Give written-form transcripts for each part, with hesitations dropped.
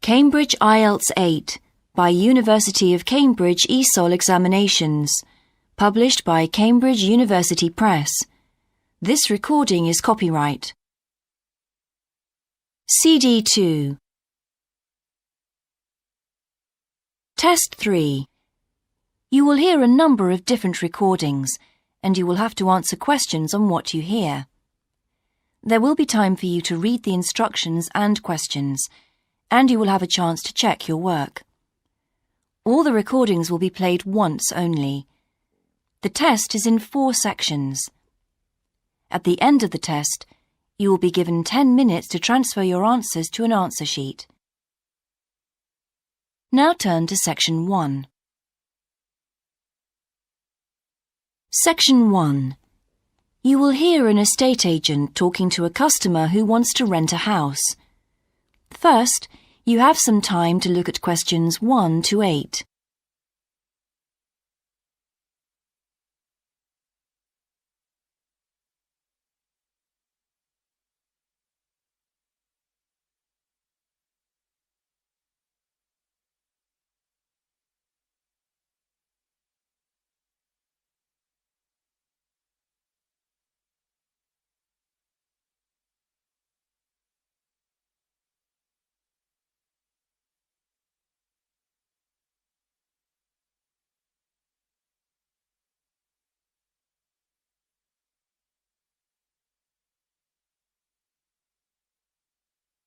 Cambridge IELTS 8 by University of Cambridge ESOL Examinations, published by Cambridge University Press. This recording is copyright. CD 2. Test 3. You will hear a number of different recordings, and you will have to answer questions on what you hear. There will be time for you to read the instructions and questions, and you will have a chance to check your work. All the recordings will be played once only. The test is in 4 sections. At the end of the test, you will be given 10 minutes to transfer your answers to an answer sheet. Now turn to Section 1. Section 1. You will hear an estate agent talking to a customer who wants to rent a house. First, you have some time to look at questions 1 to 8.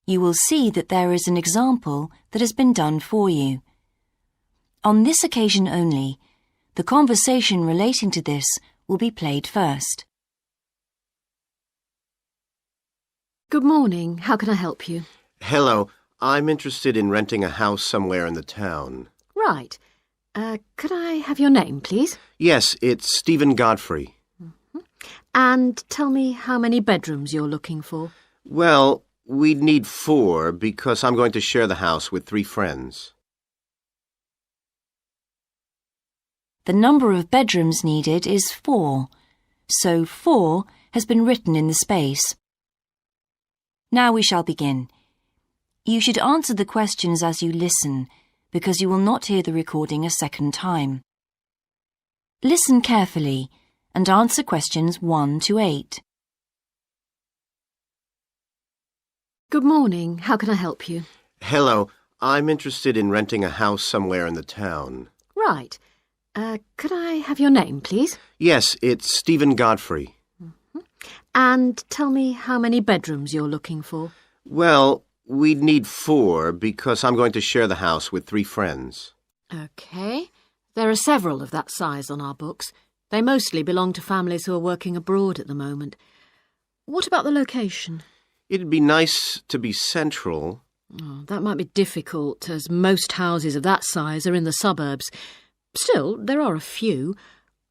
You will see that there is an example that has been done for you. On this occasion only, the conversation relating to this will be played first. Good morning. How can I help you? Hello. I'm interested in renting a house somewhere in the town. Right. Could I have your name, please? Yes, it's Stephen Godfrey. And tell me how many bedrooms you're looking for. Well, we'd need 4 because I'm going to share the house with 3 friends. The number of bedrooms needed is 4, so 4 has been written in the space. Now we shall begin. You should answer the questions as you listen, because you will not hear the recording a second time. Listen carefully and answer questions 1 to 8. Good morning. How can I help you? Hello. I'm interested in renting a house somewhere in the town. Right. Could I have your name, please? Yes, it's Stephen Godfrey. And tell me how many bedrooms you're looking for. Well, we'd need 4 because I'm going to share the house with 3 friends. OK. There are several of that size on our books. They mostly belong to families who are working abroad at the moment. What about the location? It'd be nice to be central. Oh, that might be difficult, as most houses of that size are in the suburbs. Still, there are a few.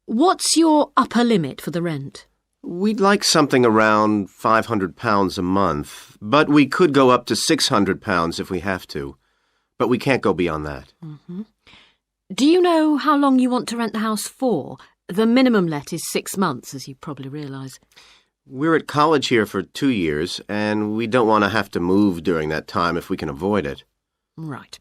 What's your upper limit for the rent? We'd like something around £500 a month, but we could go up to £600 if we have to. But we can't go beyond that. Do you know how long you want to rent the house for? The minimum let is 6 months, as you probably realise. We're at college here for 2 years, and we don't want to have to move during that time if we can avoid it. Right.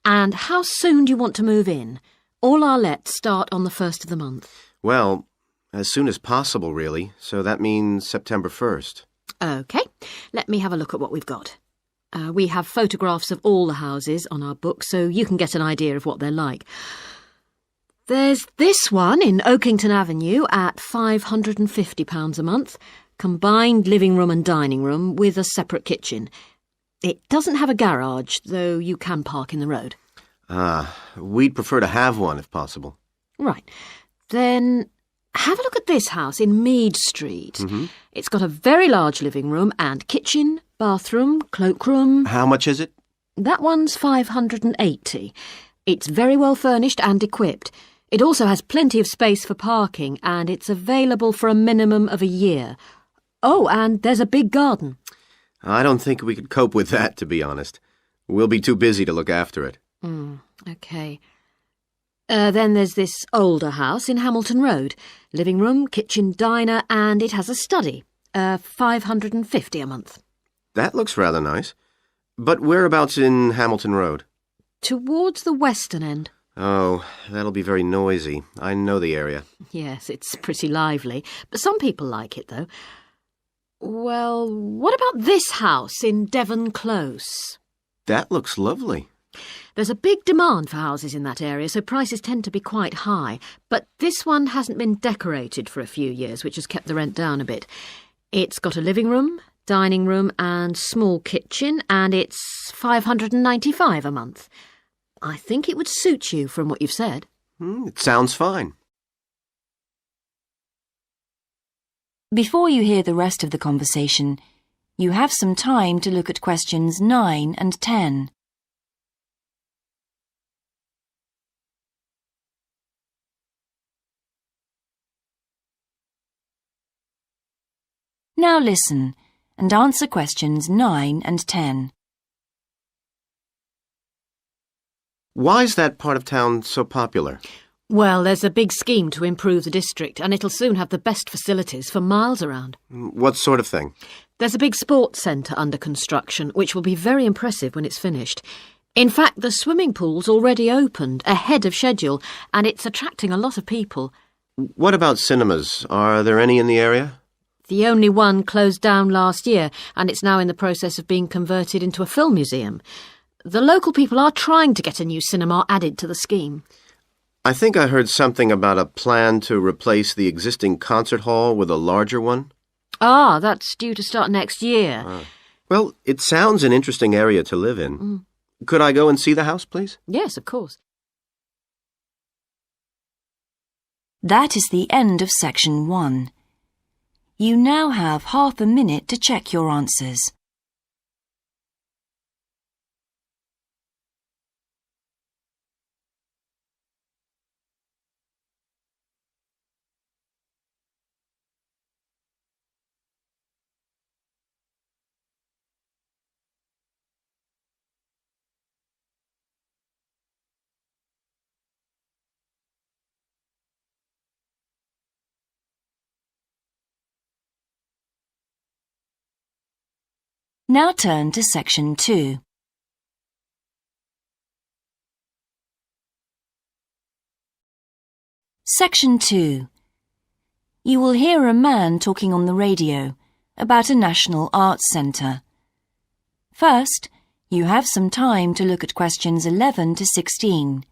And how soon do you want to move in? All our lets start on the 1st of the month. Well, as soon as possible, really, so that means September 1st. OK. Let me have a look at what we've got. We have photographs of all the houses on our book, so you can get an idea of what they're like. There's this one in Oakington Avenue at £550 a month, combined living room and dining room with a separate kitchen. It doesn't have a garage, though you can park in the road. We'd prefer to have one if possible. Right. Then have a look at this house in Mead Street. It's got a very large living room and kitchen, bathroom, cloakroom. How much is it? That one's £580. It's very well furnished and equipped. It also has plenty of space for parking, and it's available for a minimum of a year. Oh, and there's a big garden. I don't think we could cope with that, to be honest. We'll be too busy to look after it. OK. Then there's this older house in Hamilton Road. Living room, kitchen, diner, and it has a study. £550 a month. That looks rather nice. But whereabouts in Hamilton Road? Towards the western end. Oh, that'll be very noisy. I know the area. Yes, it's pretty lively, but some people like it, though. Well, what about this house in Devon Close? That looks lovely. There's a big demand for houses in that area, so prices tend to be quite high. But this one hasn't been decorated for a few years, which has kept the rent down a bit. It's got a living room, dining room and small kitchen, and it's $595 a month. I think it would suit you from what you've said. It sounds fine. Before you hear the rest of the conversation, you have some time to look at questions 9 and 10. Now listen and answer questions 9 and 10. Why is that part of town so popular? Well, there's a big scheme to improve the district, and it'll soon have the best facilities for miles around. What sort of thing? There's a big sports centre under construction, which will be very impressive when it's finished. In fact, the swimming pool's already opened, ahead of schedule, and it's attracting a lot of people. What about cinemas? Are there any in the area? The only one closed down last year, and it's now in the process of being converted into a film museum. The local people are trying to get a new cinema added to the scheme. I think I heard something about a plan to replace the existing concert hall with a larger one. Ah, that's due to start next year. Well, it sounds an interesting area to live in. Could I go and see the house, please? Yes, of course. That is the end of section 1. You now have half a minute to check your answers. Now turn to section 2. Section 2. You will hear a man talking on the radio about a national arts centre. First, you have some time to look at questions 11 to 16.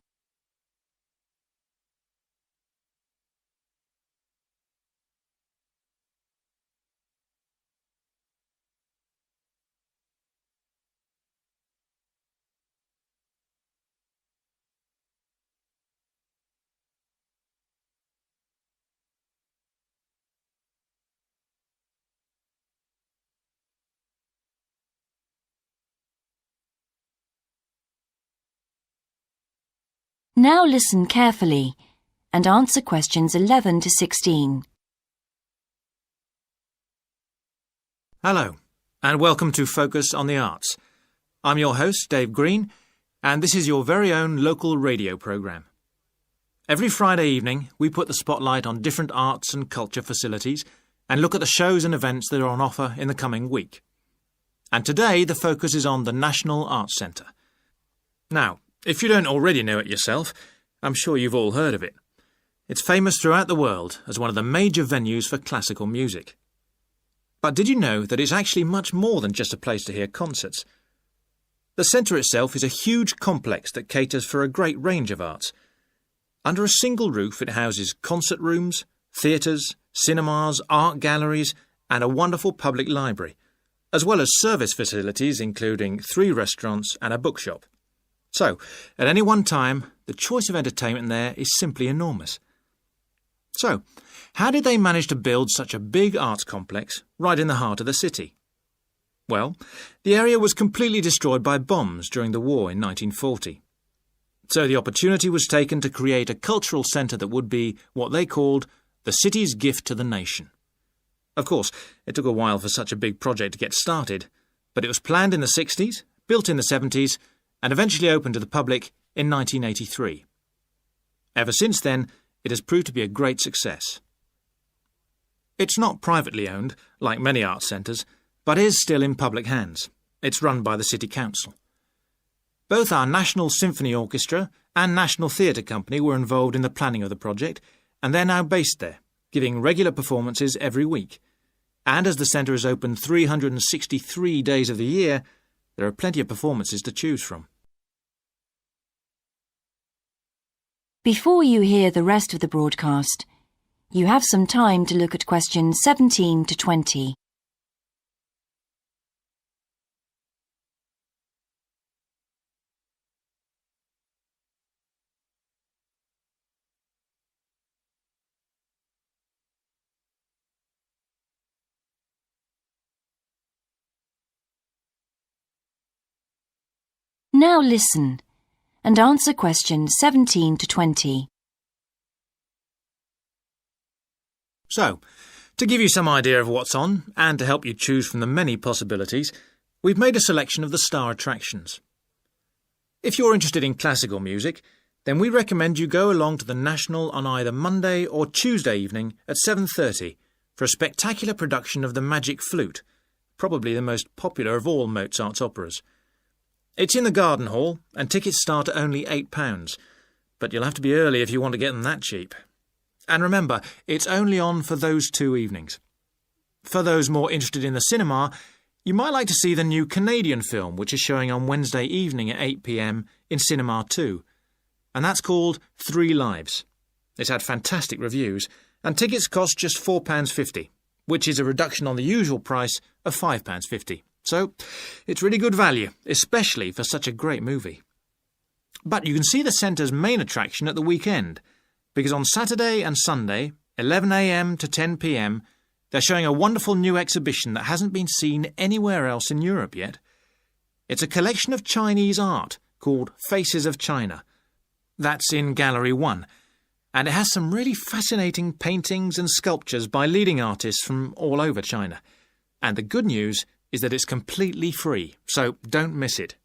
Now listen carefully and answer questions 11 to 16. Hello, and welcome to Focus on the Arts. I'm your host, Dave Green, and this is your very own local radio programme. Every Friday evening, we put the spotlight on different arts and culture facilities and look at the shows and events that are on offer in the coming week. And today, the focus is on the National Arts Centre. Now, if you don't already know it yourself, I'm sure you've all heard of it. It's famous throughout the world as one of the major venues for classical music. But did you know that it's actually much more than just a place to hear concerts? The centre itself is a huge complex that caters for a great range of arts. Under a single roof it houses concert rooms, theatres, cinemas, art galleries and a wonderful public library, as well as service facilities including 3 restaurants and a bookshop. So, at any one time, the choice of entertainment there is simply enormous. So, how did they manage to build such a big arts complex right in the heart of the city? Well, the area was completely destroyed by bombs during the war in 1940. So the opportunity was taken to create a cultural centre that would be what they called the city's gift to the nation. Of course, it took a while for such a big project to get started, but it was planned in the 60s, built in the 70s, and eventually opened to the public in 1983. Ever since then, it has proved to be a great success. It's not privately owned, like many arts centres, but is still in public hands. It's run by the City Council. Both our National Symphony Orchestra and National Theatre Company were involved in the planning of the project, and they're now based there, giving regular performances every week. And as the centre is open 363 days of the year, there are plenty of performances to choose from. Before you hear the rest of the broadcast, you have some time to look at questions 17 to 20. Now listen and answer questions 17 to 20. So, to give you some idea of what's on, and to help you choose from the many possibilities, we've made a selection of the star attractions. If you're interested in classical music, then we recommend you go along to the National on either Monday or Tuesday evening at 7:30 for a spectacular production of The Magic Flute, probably the most popular of all Mozart's operas. It's in the Garden Hall, and tickets start at only £8, but you'll have to be early if you want to get them that cheap. And remember, it's only on for those 2 evenings. For those more interested in the cinema, you might like to see the new Canadian film, which is showing on Wednesday evening at 8 p.m. in Cinema 2, and that's called 3 Lives. It's had fantastic reviews, and tickets cost just £4.50, which is a reduction on the usual price of £5.50. So, it's really good value, especially for such a great movie. But you can see the centre's main attraction at the weekend, because on Saturday and Sunday, 11 a.m. to 10 p.m, they're showing a wonderful new exhibition that hasn't been seen anywhere else in Europe yet. It's a collection of Chinese art called Faces of China. That's in Gallery 1, and it has some really fascinating paintings and sculptures by leading artists from all over China. And the good news is that it's completely free, so don't miss it.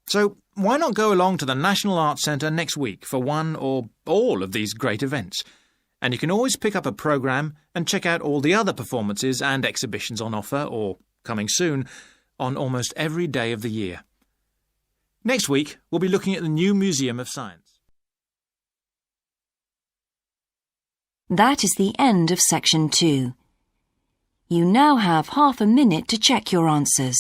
So why not go along to the National Arts Centre next week for one or all of these great events? And you can always pick up a programme and check out all the other performances and exhibitions on offer, or coming soon, on almost every day of the year. Next week, we'll be looking at the new Museum of Science. That is the end of section 2. You now have half a minute to check your answers.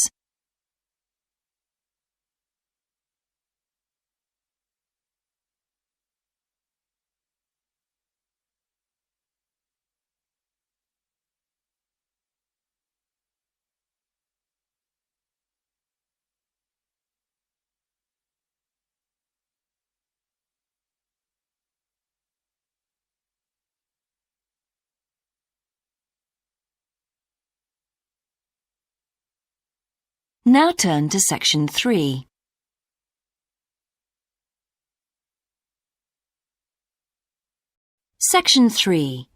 Now turn to section 3. Section 3.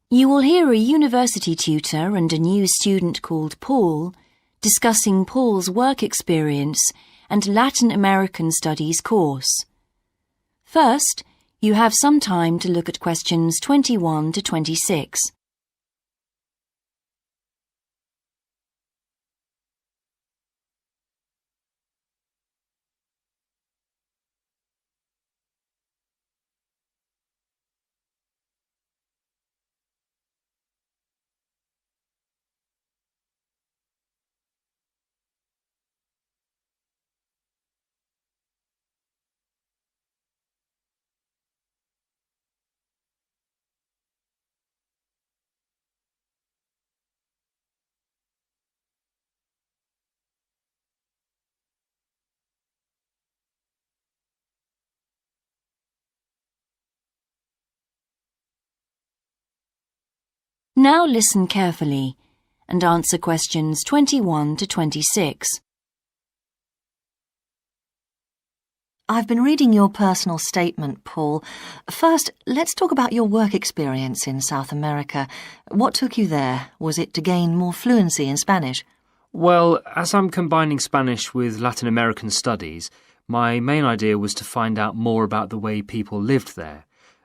You will hear a university tutor and a new student called Paul discussing Paul's work experience and Latin American Studies course. First, you have some time to look at questions 21 to 26. Now listen carefully and answer questions 21 to 26. I've been reading your personal statement, Paul. First, let's talk about your work experience in South America. What took you there? Was it to gain more fluency in Spanish? Well, as I'm combining Spanish with Latin American studies, my main idea was to find out more about the way people lived there.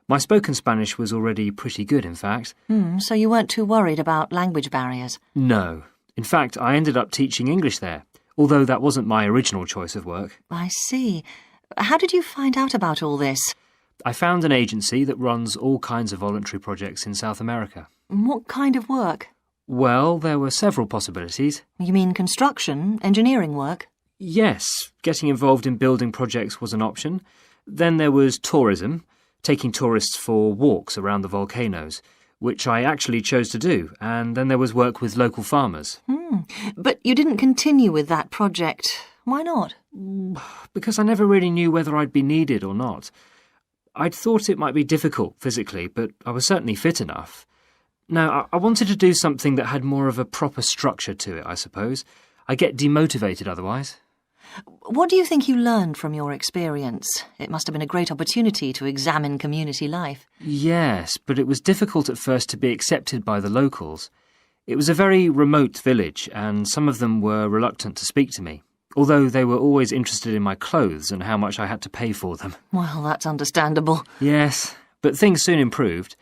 My spoken Spanish was already pretty good, in fact. So you weren't too worried about language barriers? No. In fact, I ended up teaching English there. although that wasn't my original choice of work. I see. How did you find out about all this? I found an agency that runs all kinds of voluntary projects in South America. What kind of work? Well, there were several possibilities. You mean construction, engineering work? Yes, getting involved in building projects was an option. Then there was tourism, taking tourists for walks around the volcanoes, which I actually chose to do, and then there was work with local farmers. But you didn't continue with that project. Why not? Because I never really knew whether I'd be needed or not. I'd thought it might be difficult physically, but I was certainly fit enough. Now, I wanted to do something that had more of a proper structure to it, I suppose. I get demotivated otherwise. What do you think you learned from your experience? It must have been a great opportunity to examine community life. Yes, but it was difficult at first to be accepted by the locals. It was a very remote village, and some of them were reluctant to speak to me, although they were always interested in my clothes and how much I had to pay for them. Well, that's understandable. Yes, but things soon improved.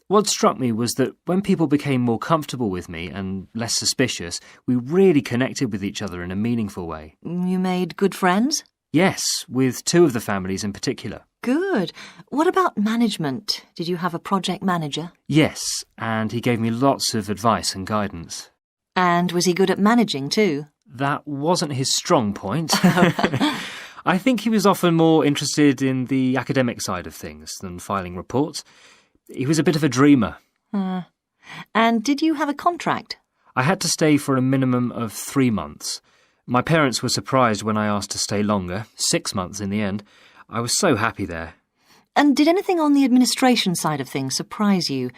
What struck me was that when people became more comfortable with me and less suspicious, we really connected with each other in a meaningful way. You made good friends? Yes, with two of the families in particular. Good. What about management? Did you have a project manager? Yes, and he gave me lots of advice and guidance. And was he good at managing too? That wasn't his strong point. I think he was often more interested in the academic side of things than filing reports. He was a bit of a dreamer. And did you have a contract? I had to stay for a minimum of 3 months. My parents were surprised when I asked to stay longer, 6 months in the end. I was so happy there. And did anything on the administration side of things surprise you?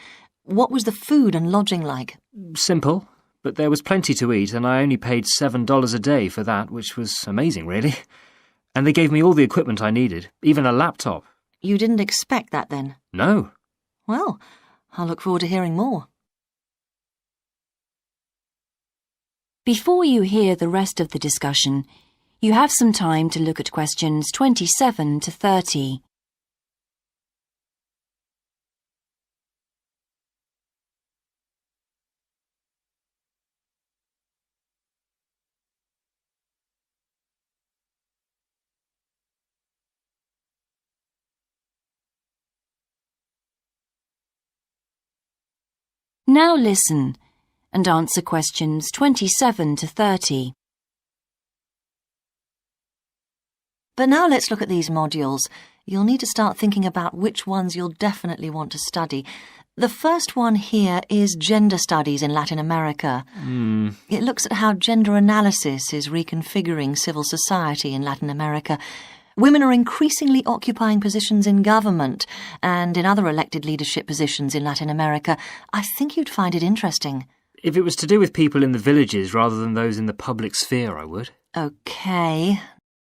What was the food and lodging like? Simple, but there was plenty to eat, and I only paid $7 a day for that, which was amazing, really. And they gave me all the equipment I needed, even a laptop. You didn't expect that then? No. Well, I'll look forward to hearing more. Before you hear the rest of the discussion, you have some time to look at questions 27 to 30. Now listen and answer questions 27 to 30. But now let's look at these modules. You'll need to start thinking about which ones you'll definitely want to study. The first one here is Gender Studies in Latin America. It looks at how gender analysis is reconfiguring civil society in Latin America. Women are increasingly occupying positions in government and in other elected leadership positions in Latin America. I think you'd find it interesting. If it was to do with people in the villages rather than those in the public sphere, I would. OK.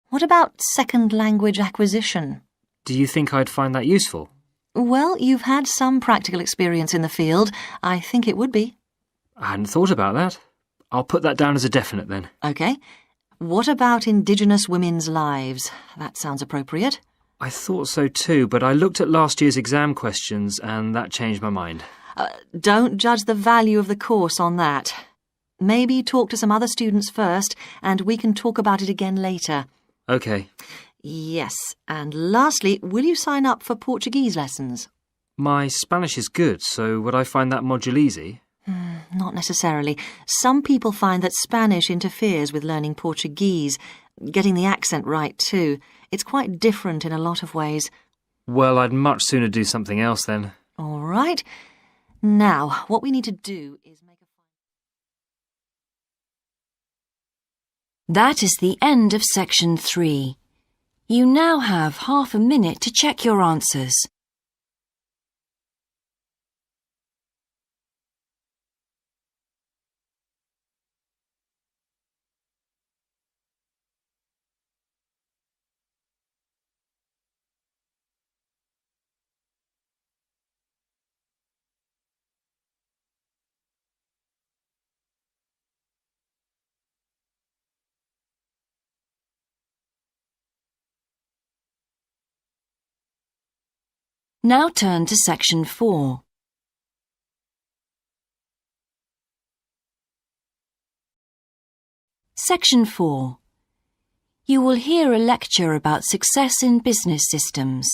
What about second language acquisition? Do you think I'd find that useful? Well, you've had some practical experience in the field. I think it would be. I hadn't thought about that. I'll put that down as a definite then. OK. What about Indigenous women's lives? That sounds appropriate. I thought so too, but I looked at last year's exam questions and that changed my mind. Don't judge the value of the course on that. Maybe talk to some other students first, and we can talk about it again later. OK. Yes, and lastly, will you sign up for Portuguese lessons? My Spanish is good, so would I find that module easy? Not necessarily. Some people find that Spanish interferes with learning Portuguese, getting the accent right too. It's quite different in a lot of ways. Well, I'd much sooner do something else then. All right. Now, what we need to do is make a... That is the end of section 3. You now have half a minute to check your answers. Now turn to section 4. Section 4. You will hear a lecture about success in business systems.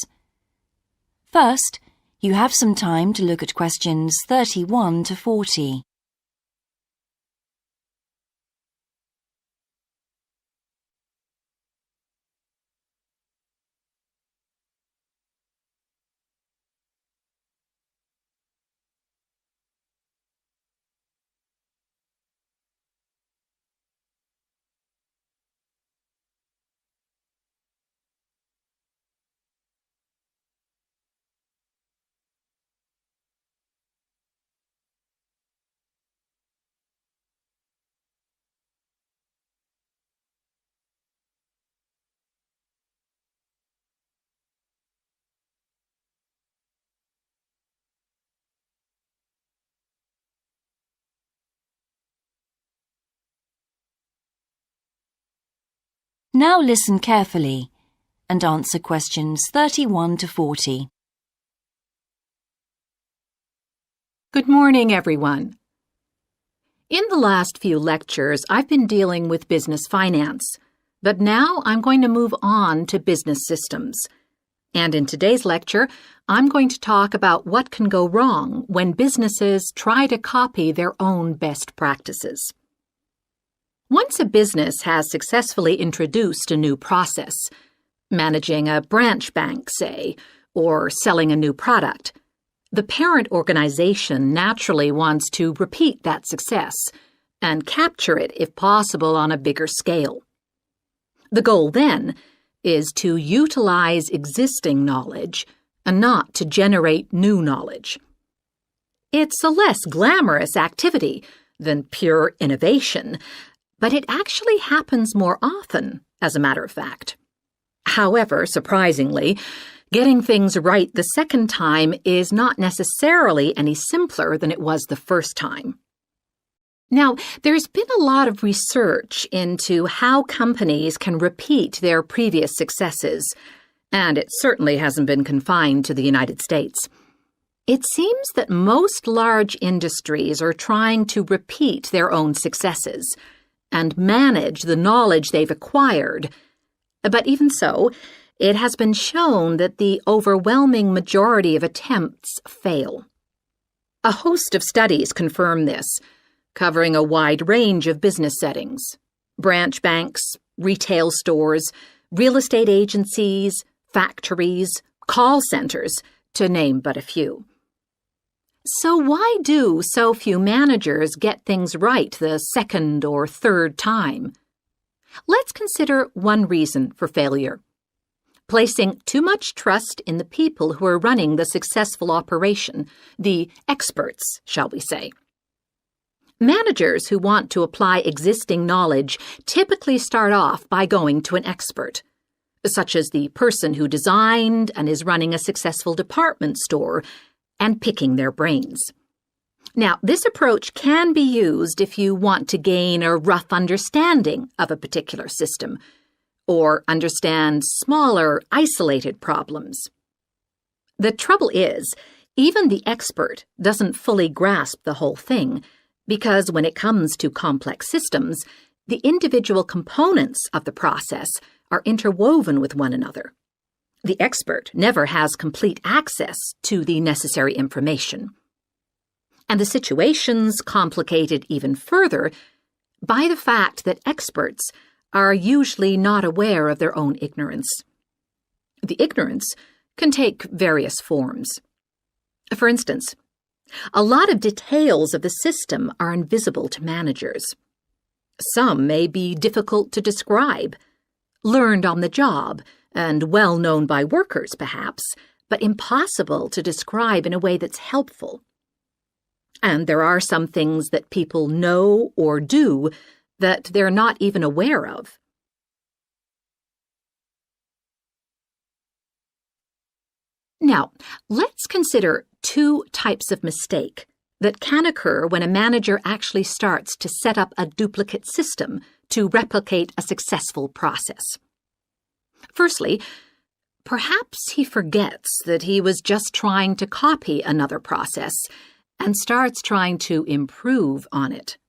First, you have some time to look at questions 31 to 40. Now listen carefully and answer questions 31 to 40. Good morning, everyone. In the last few lectures, I've been dealing with business finance, but now I'm going to move on to business systems. And in today's lecture, I'm going to talk about what can go wrong when businesses try to copy their own best practices. Once a business has successfully introduced a new process, managing a branch bank, say, or selling a new product, the parent organization naturally wants to repeat that success and capture it, if possible, on a bigger scale. The goal, then, is to utilize existing knowledge and not to generate new knowledge. It's a less glamorous activity than pure innovation, but it actually happens more often, as a matter of fact. However, surprisingly, getting things right the second time is not necessarily any simpler than it was the first time. Now, there's been a lot of research into how companies can repeat their previous successes, and it certainly hasn't been confined to the United States. It seems that most large industries are trying to repeat their own successes and manage the knowledge they've acquired. But even so, it has been shown that the overwhelming majority of attempts fail. A host of studies confirm this, covering a wide range of business settings: branch banks, retail stores, real estate agencies, factories, call centers, to name but a few. So why do so few managers get things right the second or third time? Let's consider one reason for failure: placing too much trust in the people who are running the successful operation, the experts, shall we say. Managers who want to apply existing knowledge typically start off by going to an expert, such as the person who designed and is running a successful department store, and picking their brains. Now, this approach can be used if you want to gain a rough understanding of a particular system, or understand smaller, isolated problems. The trouble is, even the expert doesn't fully grasp the whole thing, because when it comes to complex systems, the individual components of the process are interwoven with one another. The expert never has complete access to the necessary information. And the situation's complicated even further by the fact that experts are usually not aware of their own ignorance. The ignorance can take various forms. For instance, a lot of details of the system are invisible to managers. Some may be difficult to describe, learned on the job, and well known by workers, perhaps, but impossible to describe in a way that's helpful. And there are some things that people know or do that they're not even aware of. Now, let's consider two types of mistake that can occur when a manager actually starts to set up a duplicate system to replicate a successful process. Firstly, perhaps he forgets that he was just trying to copy another process and starts trying to improve on it.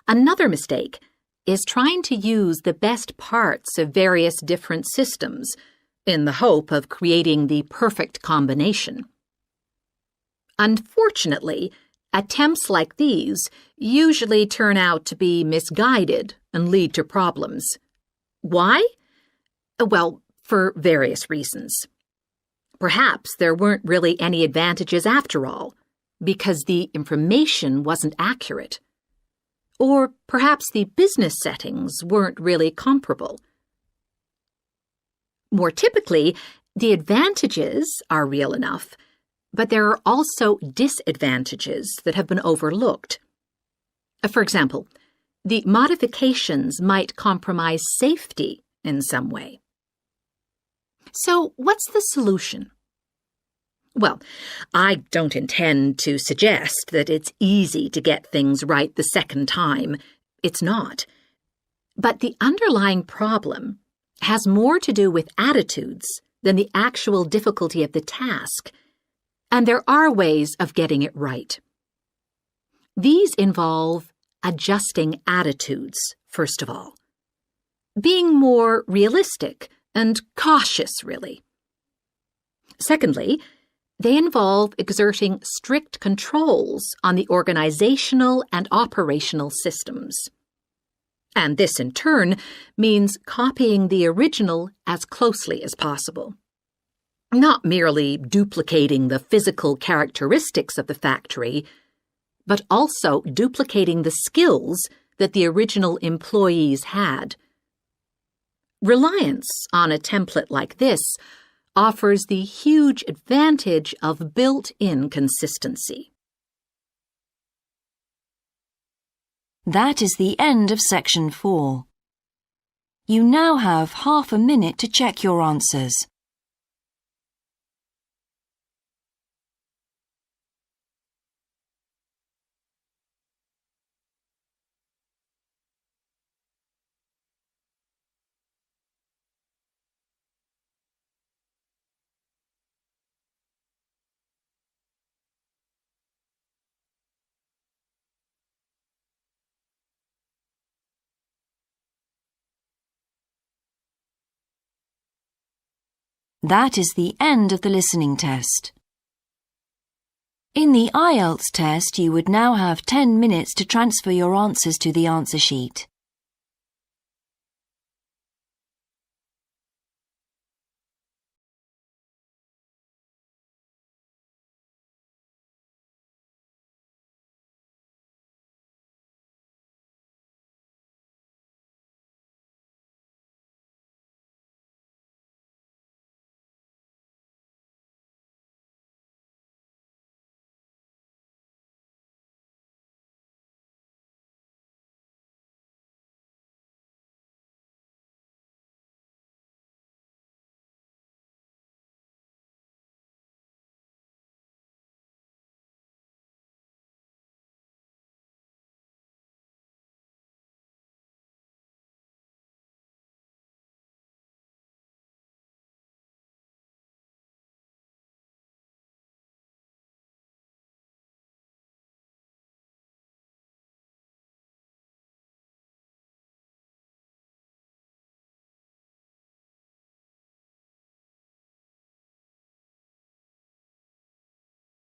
Another mistake is trying to use the best parts of various different systems in the hope of creating the perfect combination. Unfortunately, attempts like these usually turn out to be misguided and lead to problems. Why? Well, for various reasons. Perhaps there weren't really any advantages after all, because the information wasn't accurate. Or perhaps the business settings weren't really comparable. More typically, the advantages are real enough, but there are also disadvantages that have been overlooked. For example, the modifications might compromise safety in some way. So, what's the solution? Well, I don't intend to suggest that it's easy to get things right the second time. It's not. But the underlying problem has more to do with attitudes than the actual difficulty of the task, and there are ways of getting it right. These involve adjusting attitudes, first of all. Being more realistic and cautious, really. Secondly, they involve exerting strict controls on the organizational and operational systems. And this, in turn, means copying the original as closely as possible. Not merely duplicating the physical characteristics of the factory, but also duplicating the skills that the original employees had. Reliance on a template like this offers the huge advantage of built-in consistency. That is the end of section 4. You now have half a minute to check your answers. That is the end of the listening test. In the IELTS test, you would now have 10 minutes to transfer your answers to the answer sheet.